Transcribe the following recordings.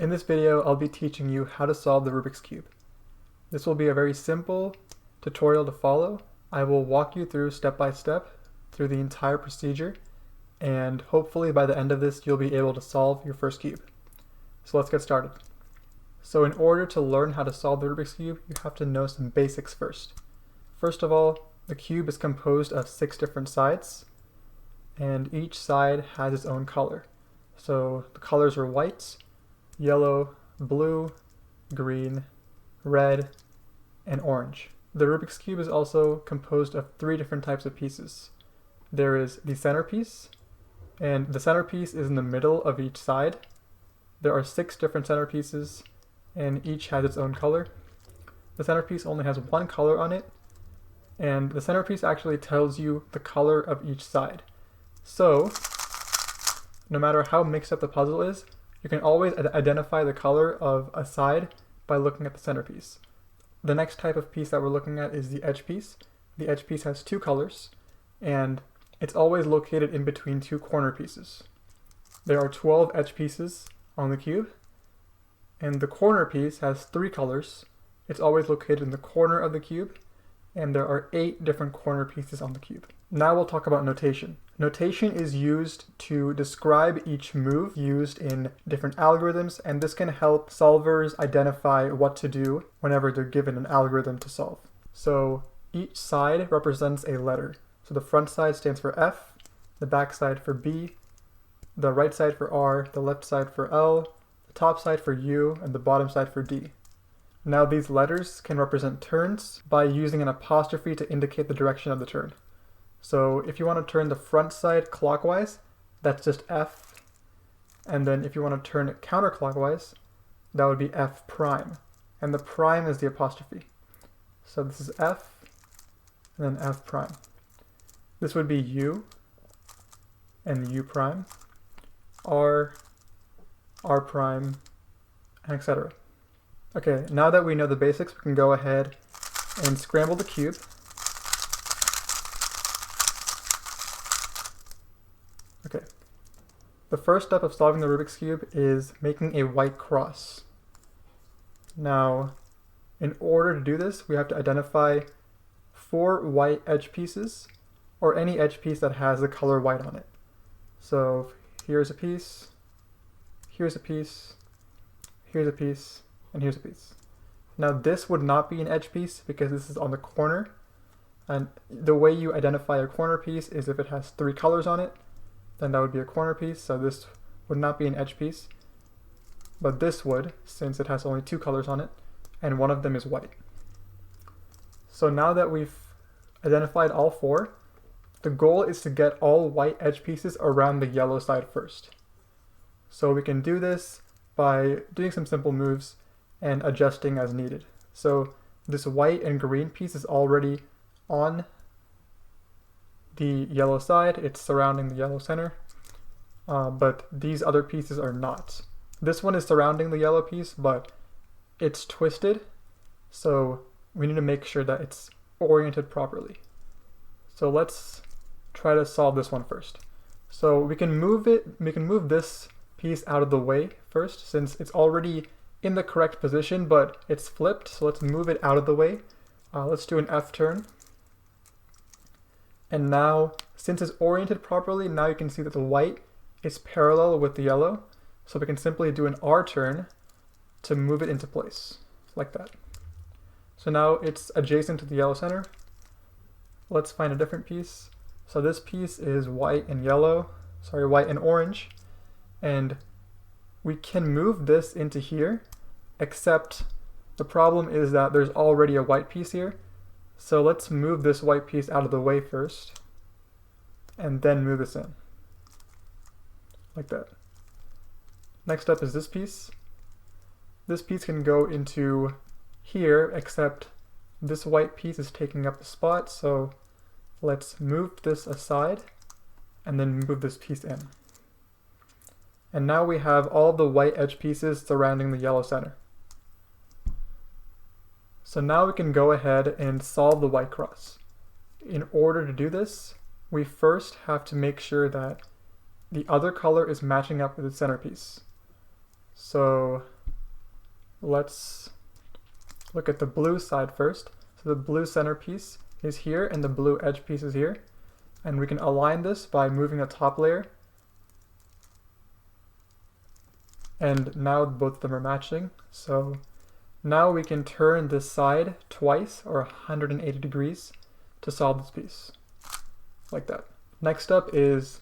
In this video, I'll be teaching you how to solve the Rubik's Cube. This will be a very simple tutorial to follow. I will walk you through step by step through the entire procedure, and hopefully by the end of this, you'll be able to solve your first cube. So let's get started. So in order to learn how to solve the Rubik's Cube, you have to know some basics first. First of all, the cube is composed of 6 different sides, and each side has its own color. So the colors are white, yellow, blue, green, red, and orange. The Rubik's Cube is also composed of 3 different types of pieces. There is the centerpiece, and the centerpiece is in the middle of each side. There are 6 different centerpieces, and each has its own color. The centerpiece only has one color on it, and the centerpiece actually tells you the color of each side. So, no matter how mixed up the puzzle is, you can always identify the color of a side by looking at the centerpiece. The next type of piece that we're looking at is the edge piece. The edge piece has 2 colors, and it's always located in between 2 corner pieces. There are 12 edge pieces on the cube, and the corner piece has 3 colors. It's always located in the corner of the cube, and there are 8 different corner pieces on the cube. Now we'll talk about notation. Notation is used to describe each move used in different algorithms, and this can help solvers identify what to do whenever they're given an algorithm to solve. So each side represents a letter. So the front side stands for F, the back side for B, the right side for R, the left side for L, the top side for U, and the bottom side for D. Now these letters can represent turns by using an apostrophe to indicate the direction of the turn. So if you want to turn the front side clockwise, that's just F. And then if you want to turn it counterclockwise, that would be F prime. And the prime is the apostrophe. So this is F, and then F prime. This would be U, and U prime, R, R prime, and etc. Okay, now that we know the basics, we can go ahead and scramble the cube. Okay, the first step of solving the Rubik's Cube is making a white cross. Now, in order to do this, we have to identify 4 white edge pieces, or any edge piece that has the color white on it. So here's a piece, here's a piece, here's a piece, and here's a piece. Now this would not be an edge piece because this is on the corner, and the way you identify a corner piece is if it has 3 colors on it, then that would be a corner piece, so this would not be an edge piece. But this would, since it has only 2 colors on it, and one of them is white. So now that we've identified all 4, the goal is to get all white edge pieces around the yellow side first. So we can do this by doing some simple moves and adjusting as needed. So this white and green piece is already on the yellow side, it's surrounding the yellow center, but these other pieces are not. This one is surrounding the yellow piece, but it's twisted, so we need to make sure that it's oriented properly. So let's try to solve this one first. So we can move this piece out of the way first, since it's already in the correct position, but it's flipped, so let's move it out of the way. Let's do an F turn. And now, since it's oriented properly, now you can see that the white is parallel with the yellow. So we can simply do an R turn to move it into place, like that. So now it's adjacent to the yellow center. Let's find a different piece. So this piece is white and white and orange. And we can move this into here, except the problem is that there's already a white piece here. So let's move this white piece out of the way first, and then move this in, like that. Next up is this piece. This piece can go into here, except this white piece is taking up the spot, so let's move this aside, and then move this piece in. And now we have all the white edge pieces surrounding the yellow center. So now we can go ahead and solve the white cross. In order to do this, we first have to make sure that the other color is matching up with the centerpiece. So let's look at the blue side first. So the blue centerpiece is here and the blue edge piece is here. And we can align this by moving the top layer. And now both of them are matching. So now we can turn this side twice, or 180 degrees, to solve this piece, like that. Next up is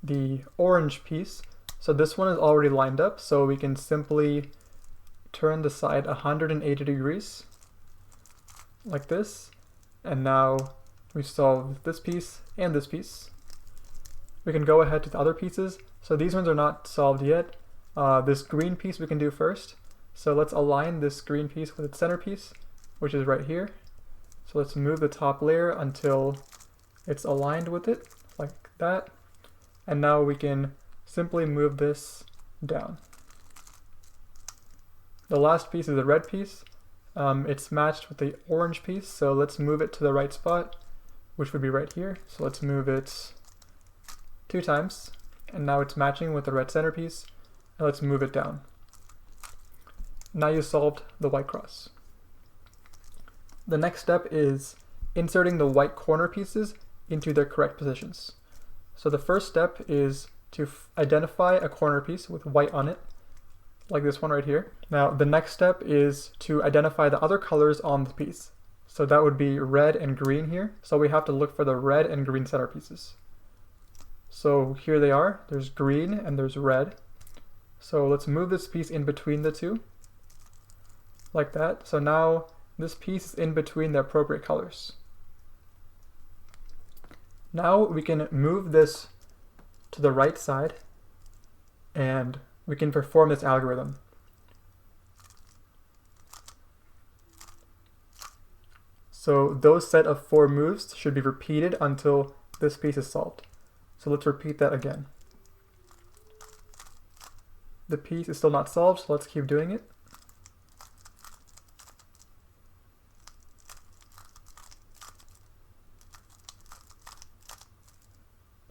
the orange piece. So this one is already lined up, so we can simply turn the side 180 degrees, like this. And now we solve this piece and this piece. We can go ahead to the other pieces. So these ones are not solved yet. This green piece we can do first. So let's align this green piece with its centerpiece, which is right here. So let's move the top layer until it's aligned with it, like that. And now we can simply move this down. The last piece is the red piece. It's matched with the orange piece, so let's move it to the right spot, which would be right here. So let's move it 2 times, and now it's matching with the red centerpiece. And let's move it down. Now you solved the white cross. The next step is inserting the white corner pieces into their correct positions. So the first step is to identify a corner piece with white on it, like this one right here. Now the next step is to identify the other colors on the piece. So that would be red and green here. So we have to look for the red and green centerpieces. So here they are. There's green and there's red. So let's move this piece in between the two, like that. So now this piece is in between the appropriate colors. Now we can move this to the right side and we can perform this algorithm. So those set of 4 moves should be repeated until this piece is solved. So let's repeat that again. The piece is still not solved, so let's keep doing it.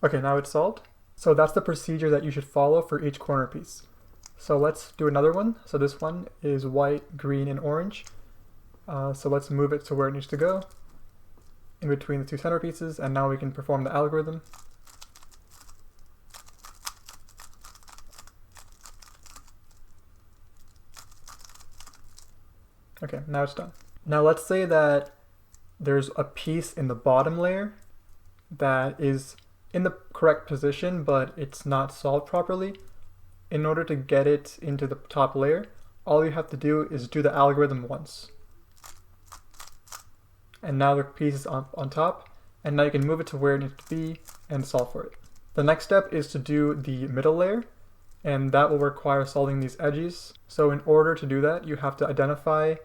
Okay, now it's solved. So that's the procedure that you should follow for each corner piece. So let's do another one. So this one is white, green, and orange. So let's move it to where it needs to go, in between the 2 centerpieces, and now we can perform the algorithm. Okay, now it's done. Now let's say that there's a piece in the bottom layer that is in the correct position, but it's not solved properly. In order to get it into the top layer, all you have to do is do the algorithm once. And now the piece is on top, and now you can move it to where it needs to be and solve for it. The next step is to do the middle layer, and that will require solving these edges. So in order to do that, you have to identify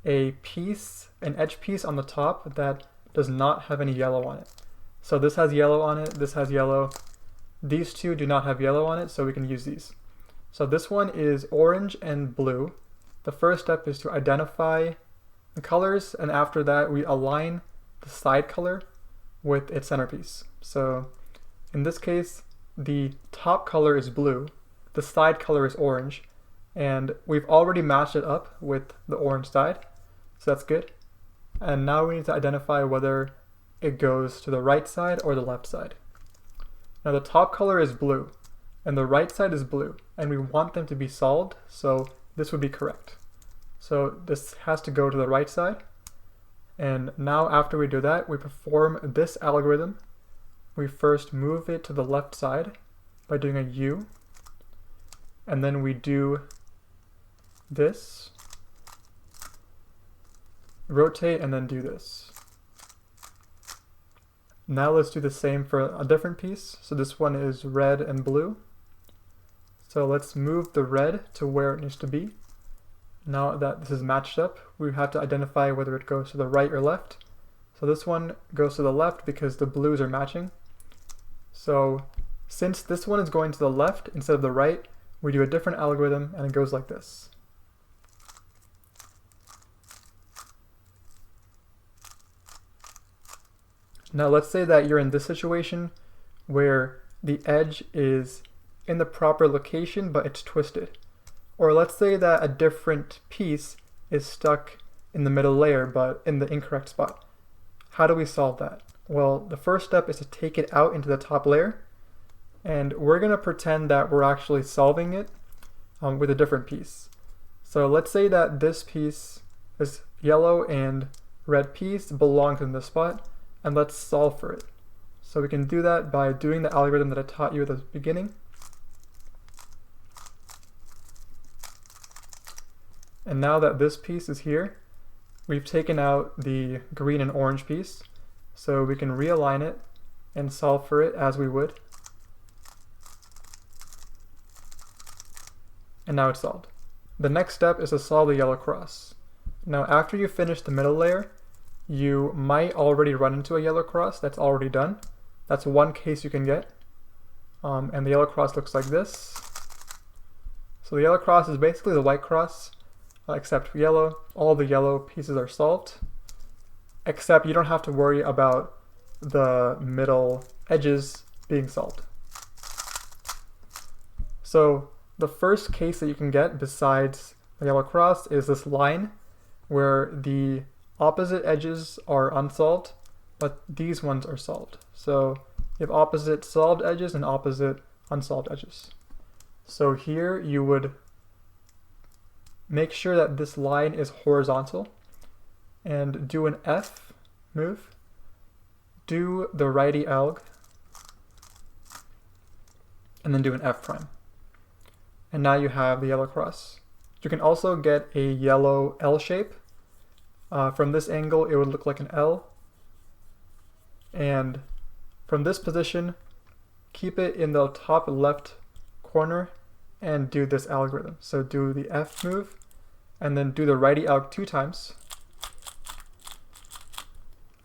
a piece, an edge piece on the top that does not have any yellow on it. So this has yellow on it, this has yellow. These 2 do not have yellow on it, so we can use these. So this one is orange and blue. The first step is to identify the colors, and after that we align the side color with its centerpiece. So in this case, the top color is blue, the side color is orange, and we've already matched it up with the orange side, so that's good. And now we need to identify whether it goes to the right side or the left side. Now the top color is blue, and the right side is blue, and we want them to be solved, so this would be correct. So this has to go to the right side, and now after we do that, we perform this algorithm. We first move it to the left side by doing a U, and then we do this, rotate, and then do this. Now let's do the same for a different piece. So this one is red and blue. So let's move the red to where it needs to be. Now that this is matched up, we have to identify whether it goes to the right or left. So this one goes to the left because the blues are matching. So since this one is going to the left instead of the right, we do a different algorithm, and it goes like this. Now let's say that you're in this situation where the edge is in the proper location but it's twisted. Or let's say that a different piece is stuck in the middle layer but in the incorrect spot. How do we solve that? Well, the first step is to take it out into the top layer, and we're going to pretend that we're actually solving it with a different piece. So let's say that this piece, this yellow and red piece, belongs in this spot, and let's solve for it. So we can do that by doing the algorithm that I taught you at the beginning. And now that this piece is here, we've taken out the green and orange piece, so we can realign it and solve for it as we would. And now it's solved. The next step is to solve the yellow cross. Now after you finish the middle layer, you might already run into a yellow cross that's already done. That's one case you can get. And the yellow cross looks like this. So the yellow cross is basically the white cross, except for yellow. All the yellow pieces are solved, except you don't have to worry about the middle edges being solved. So the first case that you can get besides the yellow cross is this line where the opposite edges are unsolved, but these ones are solved. So you have opposite solved edges and opposite unsolved edges. So here you would make sure that this line is horizontal and do an F move, do the righty alg, and then do an F prime. And now you have the yellow cross. You can also get a yellow L shape. From this angle, it would look like an L. And from this position, keep it in the top left corner and do this algorithm. So do the F move, and then do the righty alg 2 times,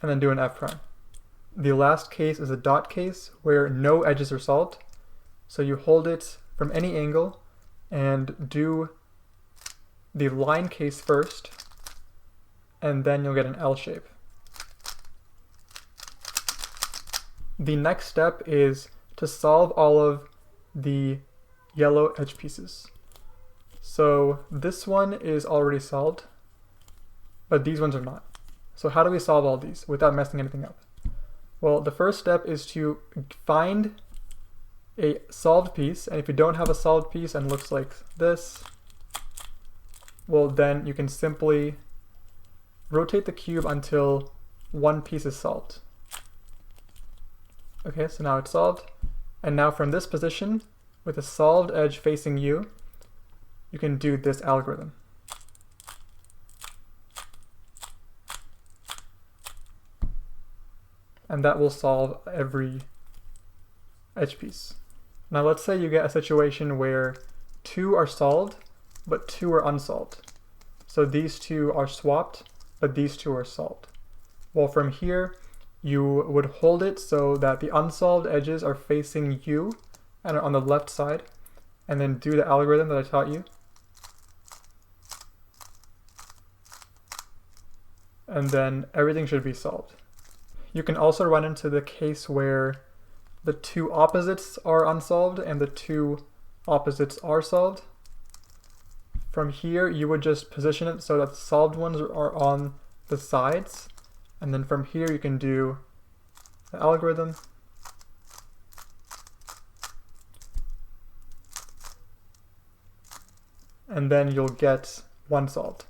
and then do an F prime. The last case is a dot case where no edges are solved. So you hold it from any angle and do the line case first, and then you'll get an L shape. The next step is to solve all of the yellow edge pieces. So this one is already solved, but these ones are not. So how do we solve all these without messing anything up? Well, the first step is to find a solved piece, and if you don't have a solved piece and it looks like this, well then you can simply rotate the cube until one piece is solved. Okay, so now it's solved, and now from this position, with a solved edge facing you, you can do this algorithm. And that will solve every edge piece. Now let's say you get a situation where 2 are solved, but 2 are unsolved. So these 2 are swapped, but these 2 are solved. Well, from here, you would hold it so that the unsolved edges are facing you and are on the left side, and then do the algorithm that I taught you. And then everything should be solved. You can also run into the case where the 2 opposites are unsolved and the 2 opposites are solved. From here, you would just position it so that the solved ones are on the sides. And then from here, you can do the algorithm. And then you'll get one solved.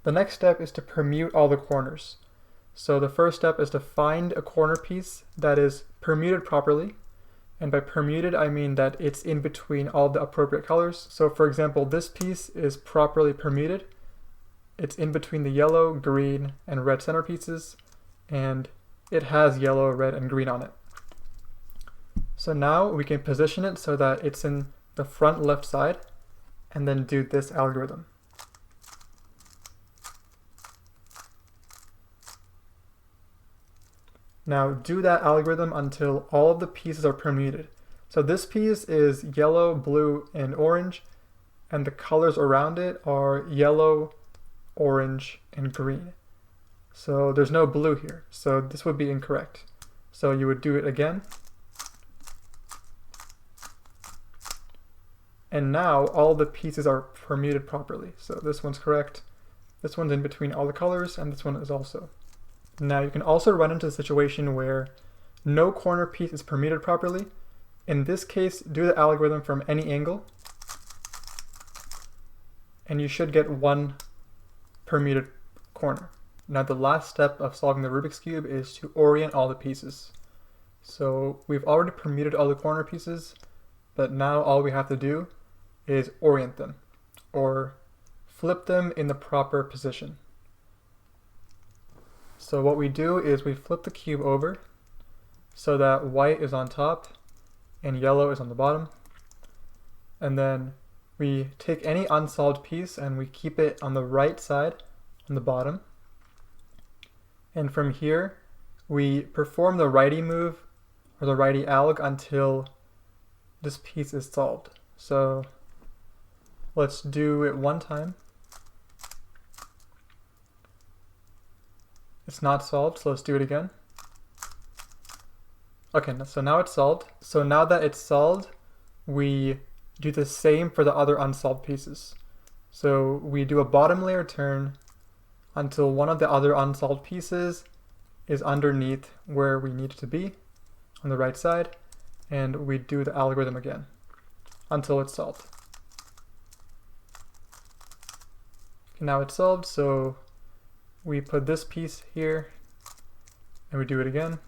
The next step is to permute all the corners. So the first step is to find a corner piece that is permuted properly. And by permuted, I mean that it's in between all the appropriate colors. So for example, this piece is properly permuted. It's in between the yellow, green, and red center pieces, and it has yellow, red, and green on it. So now we can position it so that it's in the front left side, and then do this algorithm. Now do that algorithm until all of the pieces are permuted. So this piece is yellow, blue, and orange, and the colors around it are yellow, orange, and green. So there's no blue here, so this would be incorrect. So you would do it again. And now all the pieces are permuted properly. So this one's correct, this one's in between all the colors, and this one is also. Now you can also run into a situation where no corner piece is permuted properly. In this case, do the algorithm from any angle, and you should get one permuted corner. Now the last step of solving the Rubik's Cube is to orient all the pieces. So we've already permuted all the corner pieces, but now all we have to do is orient them, or flip them in the proper position. So what we do is we flip the cube over so that white is on top and yellow is on the bottom. And then we take any unsolved piece and we keep it on the right side on the bottom. And from here, we perform the righty move or the righty alg until this piece is solved. So let's do it one time. It's not solved, so let's do it again. Okay, so now it's solved. So now that it's solved, we do the same for the other unsolved pieces. So we do a bottom layer turn until one of the other unsolved pieces is underneath where we need it to be on the right side, and we do the algorithm again until it's solved. Okay, now it's solved, so we put this piece here and we do it again.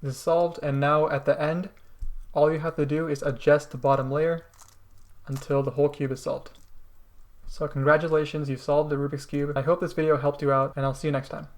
This is solved, and now at the end, all you have to do is adjust the bottom layer until the whole cube is solved. So congratulations, you solved the Rubik's Cube. I hope this video helped you out, and I'll see you next time.